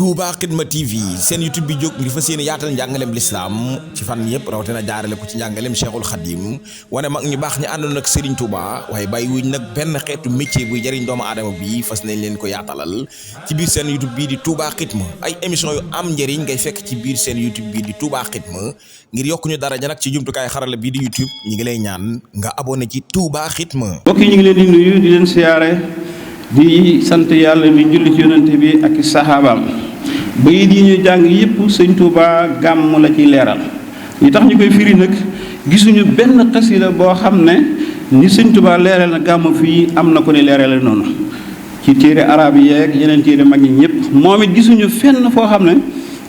Touba Xidma TV seen YouTube bi jóg ngir fas yéene yaatal njàngaleem lislaam ci fan yëpp rawatina jaarale ko ci njàngaleem Cheikhul Khadim wane mag ñu baax ñi àndoon ak Serigne Touba waaye bàyyi wuñ nag benn xeetu métier buy jëriñ doomu aadama bi fas nañ leen ko yaatalal ci biir seen YouTube bii di Touba Xidma ay émission yu am njëriñ ngay fekk ci biir seen YouTube bii di Touba Xidma ngir yokk ñu daraja nag ci jumtukaay xarala bii di YouTube ñi ngi lay ñaan nga abonné ci Touba Xidma. mbokk yi ñu ngi leen di nuyu di leen siyaare di sant yàlla bi julli ci yonante bi ak saxaabaam bayit yi ñu jàng yépp sëñ Touba gàmm la ciy leeral li tax ñu koy firi nag gisuñu benn xasida boo xam ne ni sëñ Touba leeral na gàmm fii am na ko ne leerale noonu ci téere arab yi yeeg yeneen téere mag ñi ñëpp moom it gisuñu fenn foo xam ne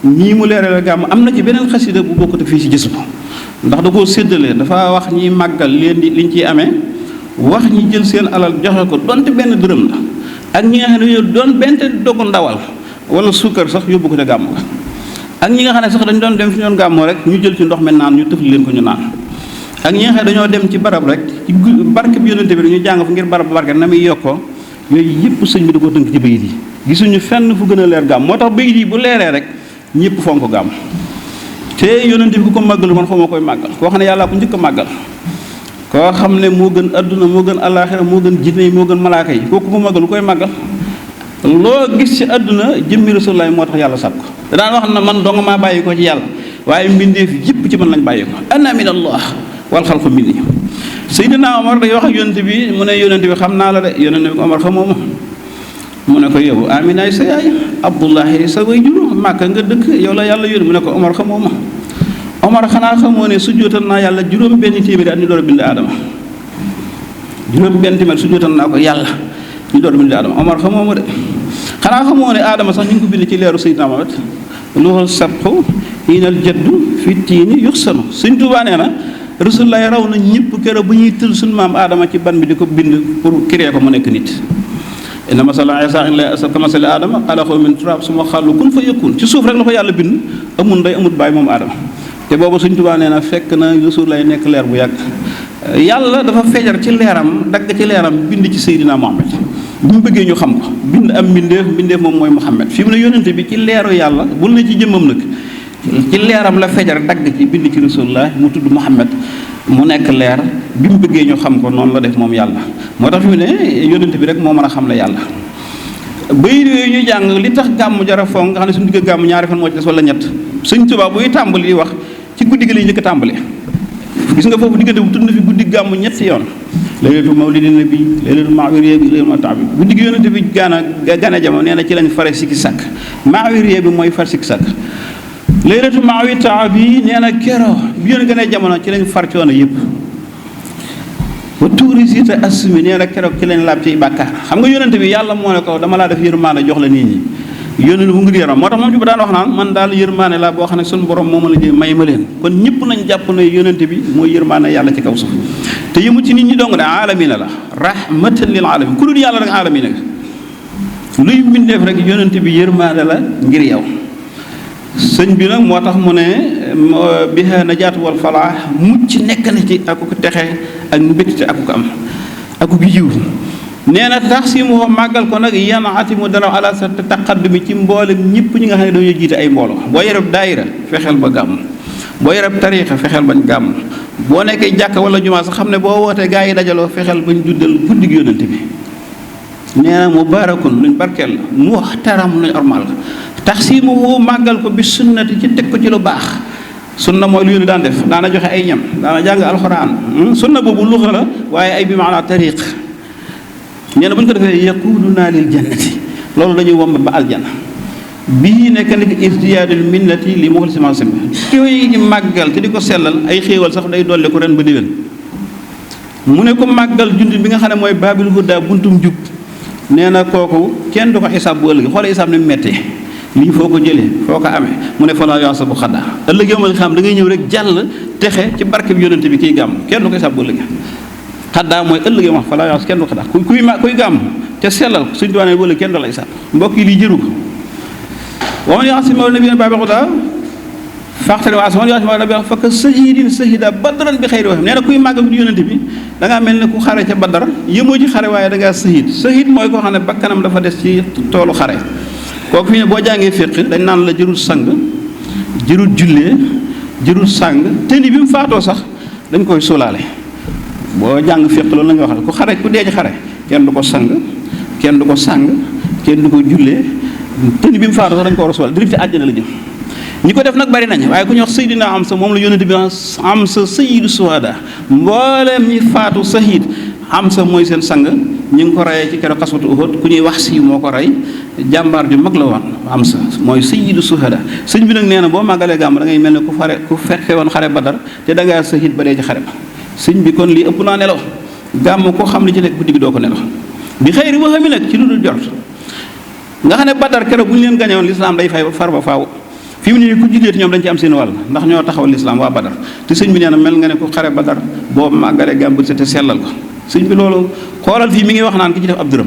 ñii mu leerale gàmm am na ci beneen xasida bu bokkute fii ci gis ko ndax da koo séddale dafa wax ñi màggal leen di liñ ciy amee wax ñi jël seen alal joxe ko donte benn dërëm la ak ñi nga xam ne dañoo doon benn dogu ndawal wala suukar sax yóbbu ko ca gàmm ga ak ñi nga xam ne sax dañu doon dem fi ñu doon gàmmoo rek ñu jël ci ndox mi naan ñu tëfli leen ko ñu naan ak ñi nga xam ne dañoo dem ci barab rek ci barke bi yonente bi ñu jàng fa ngir barab barke na muy yokkoo yooyu yëpp sëñ bi da koo tënk ci bayit yi gisuñu fenn fu gën a leer gàmm moo tax bayit yi bu leeree rek ñëpp fonk gàmm te yonente bi ku ko màggalu man xaw ma koy màggal koo xam ne yàllaa ko njëkk a màggal koo xam ne moo gën adduna moo gën àllaaxira moo gën jinne yi moo gën malaaka yi kooku ko màggalu koy màggal loo gis ci àdduna jëmmi Rasulullah moo tax yàlla sàkk ko daan wax na man dong maa bàyyi ko ci yàlla waaye mbindeef yëpp ci man lañ bàyyi ko ana min allah wal xalqu minni Seydina Omar day wax ak yonente bi mu ne yonente bi xam naa la de yonente bi Omar xamoo ma mu ne ko yow Aminaay sa yaay Abdullahi sa way jur Màkka nga dëkk yow la yàlla yónni mu ne ko Omar xamoo ma Omar xanaa xamoo ne sujjóotal naa yàlla juróom benn téeméeri at ñu door a bind aadama juróom benn téeméer sujjóotal naa ko yàlla ñu door a bind aadama Omar xamoo ma de xanaa xamoo ne aadama sax ñu ngi ko bind ci leeru Seydina Muhammad luxal sabxu inal jaddu fi tiini yuxsanu Sëñ Tuubaa nee na Rasulullah raw na ñëpp keroog bu ñuy tël suñu maam aadama ci ban bi di ko bind pour créer ko mu nekk nit inna masala Iisaa inda Llaahi kamasali aadama xalaqahu min turaab summa qaala lahu kun fa yakun ci suuf rek la ko yàlla bind amul ndey amul baay moom aadama te boobu Sëñ Tuubaa nee na fekk na Rasulullah nekk leer bu yàgg yàlla dafa feejar ci leeram dagg ci leeram bind ci Seydina Muhammad bu mu bëggee ñu xam ko bind am mbindeef moom mooy Muhammad fi mu ne yónnente bi ci leeru yàlla bul ne ci jëmmam nag ci leeram la feejar dagg ci bind ci Rasulullah mu tudd Muhammad mu nekk leer bi mu bëggee ñu xam ko noonu la def moom yàlla moo tax fi mu ne yónnente bi rek moo mën a xam la yàlla bayit yooyu ñu jàng li tax gàmm jara fonk nga xam ne suñu digg gàmm ñaari fan moo ci des wala ñett Sëñ Tuubaa buy tàmbali di wax ci guddi gi lay njëkk a tàmbali gis nga foofu diggante bu tudd na fi guddi gàmm ñetti yoon laylatu mawlidi nabi laylatu maawiriya bi laylatu tabi guddi gi yonente bi gane jamono nee na ci lañ fare sikki sàkk maawiriya bi mooy far sikki sàkk laylatu maawi tabi nee na kero bi yoon gane jamono ci lañ far coono yëpp ba tuuri sita assumi nee na keroog ci lañ laab ci bàkkaar xam nga yonente bi yàlla moo ne ko dama laa def yërmaande jox la nit ñi yónni lu mu ngir yaram moo tax moom ci bu daan wax naan man daal yërmaane laa boo xam ne suñu borom moo ma la jël may ma leen kon ñëpp nañ jàpp ne yónnente bi mooy yërmaane yàlla ci kaw suuf te yëmu ci nit ñi dong ne aalamina la rahmatan lil alamin ku dul yàlla rek aalamina luy mbindeef rek yónnente bi yërmaane la ngir yow sëñ bi nag moo tax mu ne biha najaatu wal falaax mucc nekk na ci ak ko texe ak mbégte ak ko am ak ko jiw nee na tax si mu màggal ko nag yan ati mu dana ala sa taqaddumi ci mboolem ñëpp ñi nga xam ne dañoo jiite ay mbooloo boo yoreb daayira fexeel ba gàmm boo yoreb tariixa fexeel bañ gàmm boo nekkee jàkka wala jumaa sax xam ne boo wootee gaa yi dajaloo fexeel bañ duddal guddi gi yónnante bi nee na mubaarakun luñ barkeel la muxtaram luñ ormal la tax si mu màggal ko bi sunnati ci teg ko ci lu baax sunna mooy lu yónni daan def daana joxe ay ñam daana jàng alxuraan sunna boobu luxa la waaye ay bi maanaa tariq nee na bu ñu ko defee yaquduna lil jannati loolu dañuy womb ba aljana bii nekk nag irtiyaadul minnati li muxlisima sim yooyu di màggal te di ko sellal ay xéewal sax day dolli ko ren ba déwén mu ne ko màggal jund bi nga xam ne mooy baabil huda buntum jub nee na kooku kenn du ko xisaab bu ëllëg xoole xisaab ni mu mettee lii foo ko jëlee foo ko amee mu ne fa la yoon sa bu xaddaa ëllëg yomal xam da ngay ñëw rek jàll texe ci barke bi yónnante bi kiy gàmm kenn du ko xisaab bu ëllëg xaddaa mooy ëllëgee wax fa la yoon kenn du ko xaddaa kuy gàmm te sellal ko suñu doonee wala kenn du la xisaab mbokk yi lii jëru ko waman yaasi mawla nabi baabi xudaa faxtari waas waman yaasi mawla nabi fakk sahidin sahida badran bi xayri waxam nee na kuy màggal bi yónnante bi da ngaa mel ne ku xare ca badar yëmoo ci xare waaye da ngaa sahid mooy koo xam ne bakkanam dafa des ci toolu xare kooku fi ne boo jàngee fiq dañ naan la jërul sang jërul jullee jërul sàng te ni bi mu faatoo sax dañ koy sóolaale boo jàng fiq loolu la nga wax ku xare ku dee ci xare kenn du ko sang kenn du ko sàng kenn du ko jullee te ni bi mu faatoo sax dañ ko war a sóolaale direct àjjana la jëm ñi ko def nag bari nañ waaye ku ñuy wax Seydina Amsa moom la yónnent bi Amsa sayyidu suhada mbooleem ñi faatu sahid Amsa mooy seen sang ñi ngi ko reyee ci keroog xaswatu Uhud ku ñuy wax si moo ko rey jàmbaar ju mag la woon Amsa mooy sayyidu suhada sëñ bi nag nee na boo màggalee gàmm da ngay mel ne ku fekke woon xare Badar te da ngaa sahid ba dee ci xare ba sëñ bi kon lii ëpp naa nelaw gàmm ko xam li ci nekk guddi gi doo ko nelaw bi xëyri waxami nag ci lu dul jort nga xam ne Badar keroog bu ñu leen gañewoon lislaam day fay far ba faaw fi mu ne ku jullee ñoom dañ ci am seen wàll ndax ñoo taxawal lislaam waa Badar te sëñ bi nee na mel nga ne ku xare Badar boo màggalee gàmm bu te sellal ko sëñ bi loolu xoolal fii mi ngi wax naan ki ci def ab dërëm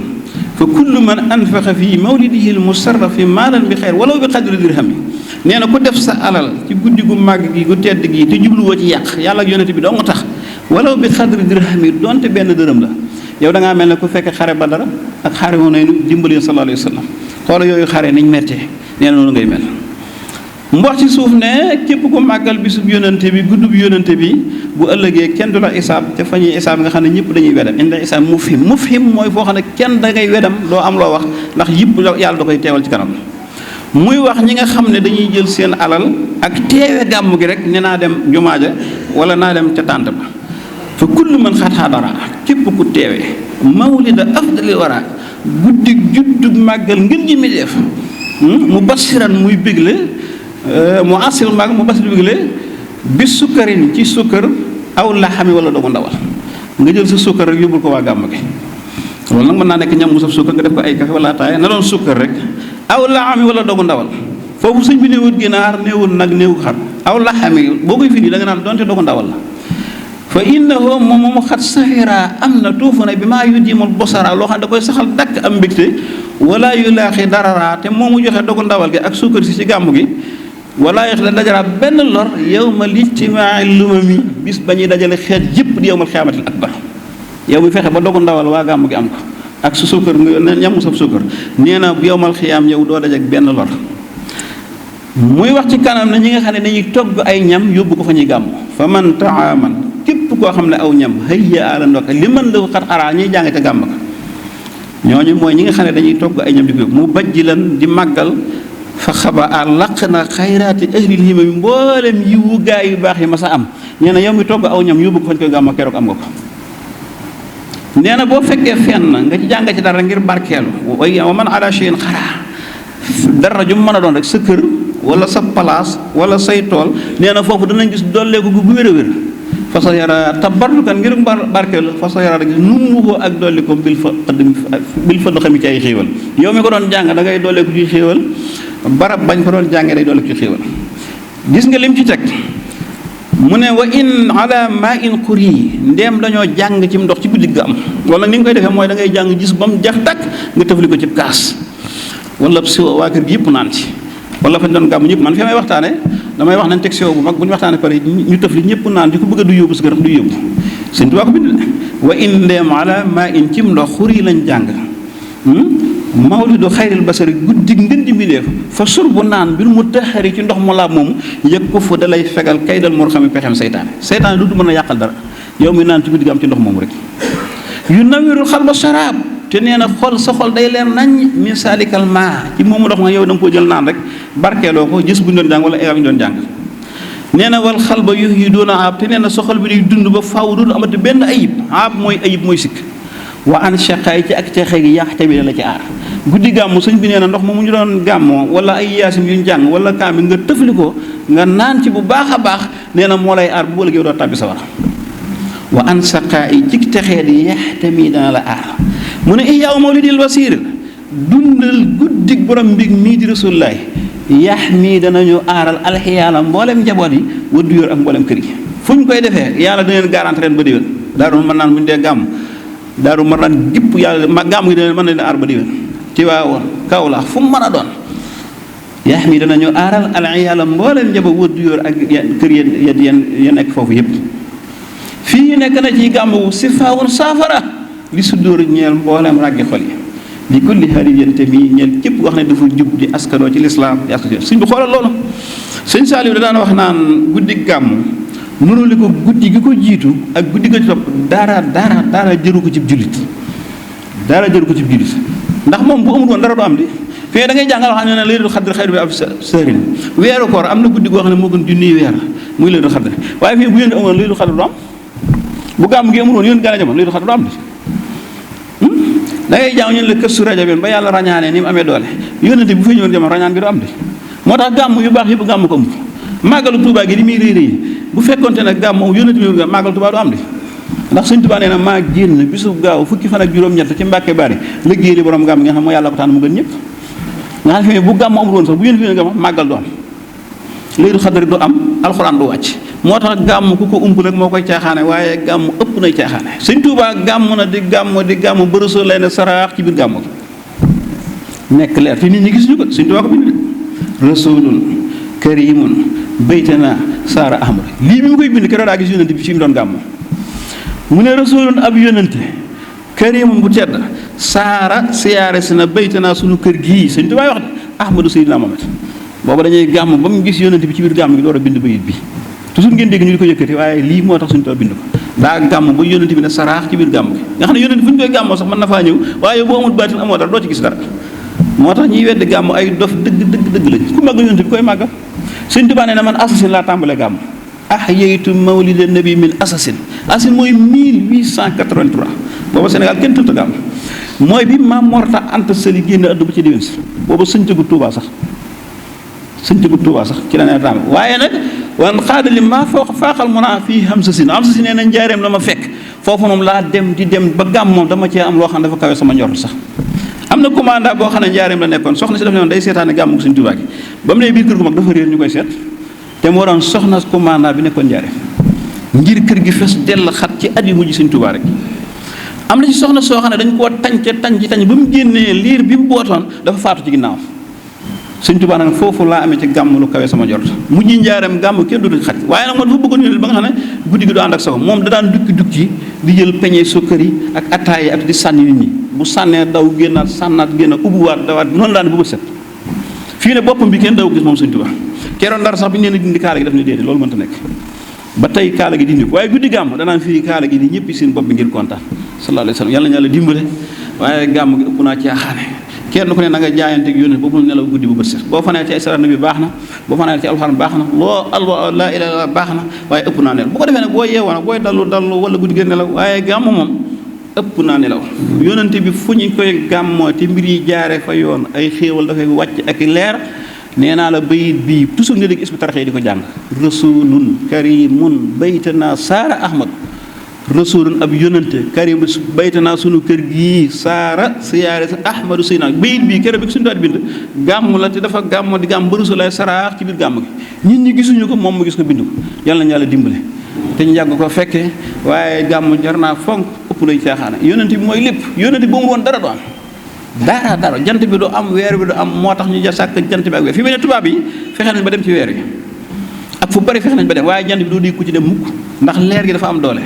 fa kullu man anfaqa fi mawlidihi al musarrafi maalan bi xeer walaw bi qadri dirhami nee na ku def sa alal ci guddi gu màgg gi gu tedd gi te jubluwoo ci yàq yàlla ak yonent bi doo nga tax walaw bi qadri dirhami donte benn dërëm la yow da ngaa mel ne ku fekk xare Badar ak xare woon nañu dimbali sallallahu alayhi wa sallam xoolal yooyu xare niñ mettee nee na noonu ngay mel mbox ci suuf ne képp ko màggal bisub yonante bi guddub yonante bi bu ëllëgee kenn du la isaab ca fa ñuy isaab nga xam ne ñëpp dañuy wedam inda isaab mufhim mooy foo xam ne kenn da ngay wedam doo am loo wax ndax yëpp yàlla da koy teewal ci kanam muy wax ñi nga xam ne dañuy jël seen alal ak teewe gàmm gi rek ne naa dem jumaa ja wala naa dem ca tànt ba fa kullu man xadara képp ku teewe mawlida afdali wara guddi juddu màggal ngir ji mi def mu basiran muy bégle mu asil mag mu bas bigle bi sukkarin ci sukkar aw laxami wala doomu ndawal nga jël sa sukkar rek yóbbul ko waa gàmm gi loolu nag mën naa nekk ñam mu saf sukkar nga def ko ay café wala ataaya na doon sukkar rek aw laxami wala doomu ndawal foofu sëñ bi néewut ginaar néewut nag néewut xar aw laxami boo koy firi da nga naan donte doomu ndawal la fa innahu moom xat safira am na tuufu na bi maa yudimul bosara loo xam ne da koy saxal dakk am mbégte wala yu laaxi darara te moomu joxe dogu ndawal gi ak sukkar si ci gàmm gi wala yox la dajara benn lor yow ma lijtimaai lumami bis ba ñuy dajale xeet yëpp di yow mal xiyaamatil akbar yow mi fexe ba dogu ndawal waa gàmm gi am ko ak su sukkar nga ñamu sab sukkar nee na yow mal xiyaam yow doo dajek benn lor muy wax ci kanam ne ñi nga xam ne dañuy togg ay ñam yóbbu ko fa ñuy gàmm fa man taaman képp koo xam ne aw ñam hayya ala ndox li mën la xat xaraa ñuy jàng ca gàmm ka ñooñu mooy ñi nga xam ne dañuy togg ay ñam di ko yóbbu mu bajji lan di màggal fa xaba a laq na xayraati ahlil himami mboolem yiwu gaa yu baax yi ma sa am nee na yow mi togg aw ñam yóbbu ko fañ koy gàmm keroog am nga ko nee na boo fekkee fenn nga ci jàng ci dara ngir barkeelu wa man ala shay'in xaraa dara ju mën a doon rek sa kër wala sa place wala say tool nee na foofu danañ gis dolleeku gu wér a wér fa sa yara tabarrukan ngir barkeelu fa sa yara rek nu mu ko ak dolli ko bil fa do xami ci ay xéewal yow mi ko doon jàng da ngay dolleeku ci xéewal barab bañ ko doon jàngee day dolleeku ci xéewal gis nga lim ci teg mu ne wa in ala ma in xuri ndeem dañoo jàng ci ndox ci guddi ga am wala ni nga koy defee mooy da ngay jàng gis ba mu jax tàkk nga tëfli ko ci kaas wala siwo waa kër gi yëpp naan ci wala fañ doon gàmm ñëpp man fi may waxtaane damay wax nañ teg siwo bu mag bu ñu waxtaane pare ñu tëfli ñëpp naan di ko bëgg a du yóbbu si kër du yóbbu sëñ Tuubaa ko bind wa in ndeem ala ma in cim ndox xuri lañ jàng mawlidu xayril basari guddi ngën di mbindéef fa surbu naan bir mu taxari ci ndox mu laab moomu yëg ko fu dalay fegal kaydal mor xami pexem seytaane du mën a yàqal dara yow mi naan ci guddi gi am ci ndox moomu rek yu nawirul xal ba saraab te nee na xol sa xol day leer nañ min salikal maa ci moomu ndox ma yow da nga koo jël naan rek barkeeloo ko gis bu ñu doon jàng wala ñu doon jàng nee na wal xal ba yu doon a aab te nee na sa xol bi day dund ba faaw dootu amati benn ayib aab mooy ayib mooy sikk wa an shaqaay ci ak texe gi yàq tamit la ci aar guddi gàmmu sëñ bi nee na ndox moomu ñu doon gàmmoo wala ay yaasim yu ñu jàng wala kaami nga tëfli ko nga naan ci bu baax a baax nee na moo lay aar bu ëllëgee doo tàbbi sa war wa an shaqaay ci texee di yàq tamit dana la aar mu ne ihyaaw mawlidil wasiir dundal guddig borom mbig mii di rasulullaay yax mii danañu aaral alxiyaala mboolem njaboot yi waddu yor ak mboolem kër gi fu ñu koy defee yàlla da leen garanti ren ba déwén daaru mën naan bu ñu dee gàmm daaru mën naan gépp yàlla ma gàmm gi da leen mën na leen aar ba déwén ci waawoon kaw la fu mu mën a doon yax mii danañu aaral alxiyaala mboolem njaboot waddu yor ak kër ya nekk foofu yëpp fii nekk na ci gàmm wu si faawun saafara li su dóor ñeel mboolem ràggi xol yi li kulli hariyan tamit ñeel képp wax ne dafa jub di askanoo ci lislaam di askanoo sëñ bi xoolal loolu sëñ Saliou da daan wax naan guddi gàmm nuruli ko guddi gi ko jiitu ak guddi gi ko topp dara jëru ko ci jullit dara jëru ko ci jullit ndax moom bu amul woon dara du am di fii da ngay jàngal wax ne laylatul xadr xayru bi ab sahrin weeru koor am na guddi goo xam ne moo gën junniy weer muy laylatul xadr waaye fii bu yéen amoon laylatul xadr du am bu gàmm gi amul woon yéen gën a jamono laylatul xadr du am di da ngay jàng ñun la këstu rajo bi ba yàlla rañaanee ni mu amee doole yónnante bu fi ñëwoon jamono rañaan gi du am di moo tax gàmm yu baax yëpp gàmm ko ëmb màggalu Tuubaa gi di muy rëy bu fekkonte ne gàmm yónnante bi màggalu Tuubaa du am di ndax sëñ Tuubaa nee na maa génn bisu gaaw fukki fan ak juróom-ñett ci Mbàkke Bari liggéey li borom gàmm nga xam moo yàlla ko tànn mu gën ñëpp nga xam ne bu gàmm amul woon sax bu yéen fi ne gàmm màggal du am Laylatul Qadr du am alxuraan du wàcc moo tax gàmm ku ko ump rek moo koy caaxaane waaye gàmm ëpp nay caaxaane sëñ Tuubaa gàmm na di gàmm bërësoo lay ne saraax ci biir gàmm gi nekk leer te nit ñi gis ñu ko sëñ Tuubaa ko bind rasulun karimun baytana saara ahmad lii bi mu koy bind keroog daa gis yónnante bi fi mu doon gàmm mu ne rasulun ab yónnante karimun bu tedd saara siyaare si na baytana sunu kër gii sëñ Tuubaa wax de ahmadu seydina Muhammad booba dañuy gàmm ba mu gis yónnante bi ci biir gàmm gi door a bind bayit bi toujours ngeen dégg ñu di ko yëkkati waaye lii moo tax suñu Tuubaa bind ko daa gàmm ba yónnante bi ne saraax ci biir gàmm gi nga xam ne yónnante fu ñu koy gàmmoo sax mën na faa ñëw waaye boo amul baatin amoo dara doo ci gis dara moo tax ñiy weddi gàmm ay dof dëgg lañ ku màggal yónnante bi koy màggal sëñ Tuubaa nee na man assasine laa tàmbalee gàmm ahyaytu mawlida nabi min assasine mooy 1883 booba Sénégal kenn tëdd gàmm mooy bi Maam Mor Anta Sali génn àdduna ba ci déwén si booba sëñcagu Tuubaa sax ci la nee tàmbale waaye nag wan xaadali maa faaxal mun a fii am sa si nee na njaareem la ma fekk foofu moom laa dem di dem ba gàmm moom dama cee am loo xam ne dafa kawe sama njort sax am na commandant boo xam ne njaareem la nekkoon soxna si daf ne woon day seetaane gàmm ko Sëñ Tuubaa gi ba mu ne biir kër gu mag dafa réer ñu koy seet te moo doon soxna commandant bi nekkoon njaareem ngir kër gi fes dell xat ci at yu mujj Sëñ Tuubaa rek am na ci soxna soo xam ne dañ koo tañ ba mu génnee liir bi mu bootoon dafa faatu ci ginnaaw Sëñ Tuubaa nag foofu laa amee ci gàmm lu kawe sama jort mujj njaareem gàmm kenn du xaj waaye nag moo dafa bëggoon ñu ba nga xam ne guddi gi du ànd ak sago moom da daan dukki di jël peñe sukkar yi ak ataay ak di sànni nit ñi bu sànnee daw génnaat sànnaat génnaat ubbiwaat dawaat noonu daan bu bët set fii ne boppam bi kenn daw gis moom Sëñ Tuubaa keroon dara sax bi ñu leen dindi kaala gi daf ne déedéet loolu mënta nekk ba tey kaala gi dindi ko waaye guddi gàmm danaan fii kaala gi di ñëpp seen bopp bi ngir kontaan sallallahu alayhi wa sallam yàlla na yàlla dimbale waaye gàmm gi ëpp naa caaxaane kenn ku ne na nga jaayante ak yónne boobu nelaw guddi bu bët set boo fanee ci ay sarax bi baax na boo fanee ci alxuraan baax na laa ilaaha illallaah baax na waaye ëpp naa nelaw bu ko defee nag boo yeewoo nag booy dallu wala guddi gën nelaw waaye gàmm moom ëpp naa nelaw yónnante bi fu ñu koy gàmmoo te mbir yi jaare fa yoon ay xéewal dafay wàcc ak leer nee naa la bayit bii toujours nga dégg isbu taraxee di ko jàng rasulun karimun baytana saara ahmad rasulun ab yónnante karim baytana sunu kër gii saara siyaare sa ahmadu seyna bayit bii keroog bi suñu daat bind gàmm la te dafa gàmm di gàmm ba rasulay saraax ci biir gàmm gi nit ñi gisuñu ko moom mu gis ko bind ko yàlla na yàlla dimbale te ñu yàgg ko fekkee waaye gàmm jar naa fonk ëpp lay caaxaane yónnante bi mooy lépp yónnante bi ba mu woon dara du am dara jant bi du am weer bi du am moo tax ñu ja sàkk jant bi ak weer fi mu ne tubaab yi fexe nañ ba dem ci weer wi ak fu bari fexe nañ ba dem waaye jant bi doo di ku ci dem mukk ndax leer gi dafa am doole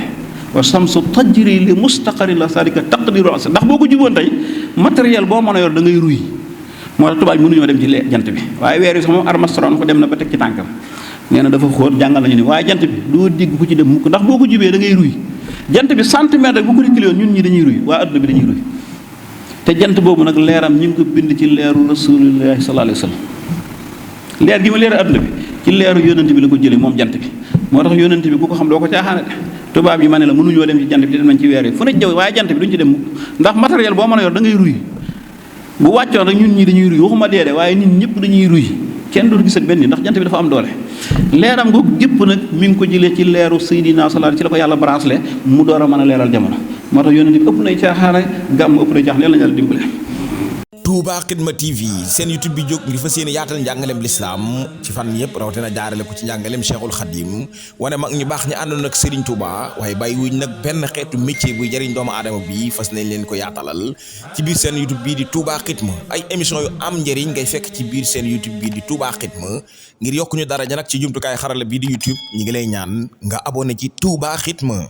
wa samsu tajri li mustaqarin la sadika taqdiru ndax boo ko juboon tey matériel boo mën a yor da ngay ruy moo tax tubaab yi mënuñoo dem ci jant bi waaye weer wi sax moom Armstrong ko dem na ba teg ci tànkam nee na dafa xóot jàngal nañu ni waaye jant bi doo digg ku ci dem mukk ndax boo ko jubee da ngay ruy jant bi centimètre rek bu ko reculé woon ñun ñi dañuy ruy waa adduna bi dañuy ruy te jant boobu nag leeram ñu ngi ko bind ci leeru rasulillahi sallallahu alayhi wa sallam leer gi ma leer adduna bi ci leeru yónnante bi la ko jëlee moom jant bi moo tax yónnante bi ku ko xam doo ko caaxaane de tubaab yi ma ne la mënuñoo dem ci jant bi di dem nañ ci weer yi fu ne jëw waaye jant bi duñ ci dem mukk ndax matériel boo mën a yor da ngay ruy bu wàccoon rek ñun ñi dañuy ruy waxuma dee de waaye nit ñëpp dañuy ruy kenn dootu gis ak benn ndax jant bi dafa am doole leeram googu gépp nag mi ngi ko jëlee ci leeru Seydina sallallahu ci la ko yàlla branché mu door a mën a leeral jamono moo tax yónnante bi ëpp nay caaxaane gàmm ëpp nay caaxaane yàlla na yàlla dimbale. Touba Xidma TV seen YouTube bi jóg ngir fas yéene yaatal njàngaleem lislaam ci fan yëpp rawatina jaarale ko ci njàngaleem Cheikhul Khadim wane mag ñu baax ñi àndoon ak Serigne Touba waaye bàyyi wuñ nag benn xeetu métier buy jëriñ doomu aadama bi fas nañ leen ko yaatalal ci biir seen YouTube bii di Touba Xidma ay émission yu am njëriñ ngay fekk ci biir seen YouTube bii di Touba Xidma ngir yokk ñu daraja nag ci jumtukaay xarala bii di YouTube ñi ngi lay ñaan nga abonné ci Touba Xidma.